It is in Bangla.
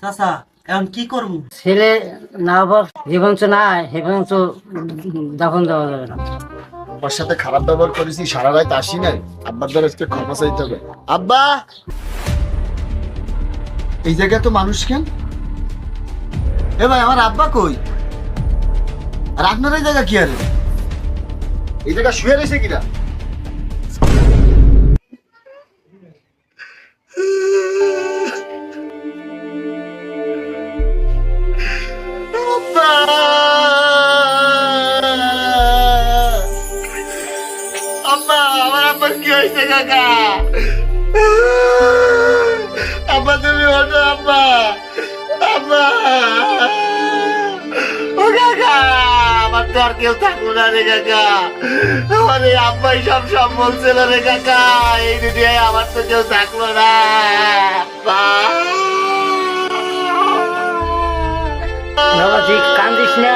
চাচা এখন কি করবো? ছেলে না হবার জীবন তো না, জীবন তো দাফন দেওয়া যাবে না। ওর সাথে খারাপ ব্যবহার করেছি, সারা রাত আসি নাই। আব্বার দ্বারা আজকে ক্ষমা চাইতে হবে। আব্বা, এই জায়গায় তো মানুষ কেন? এ ভাই, আমার আব্বা কই? আর আপনার এই জায়গা কি আরে? এই জায়গা শুয়ে রয়েছে কিনা? আব্বা! আব্বা, আমার আব্বার কি হয়েছে কাকা? আব্বা তুমি ওঠো আব্বা। আব্বা, ও কাকা, আমার তো আর কেউ থাকলো না রে কাকা। আমার এই আব্বাই সব সম্বল ছিল রে কাকা। এই দুনিয়ায় আমার তো কেউ থাকলো না। আব্বা, বাবা তুই কান্দিস না।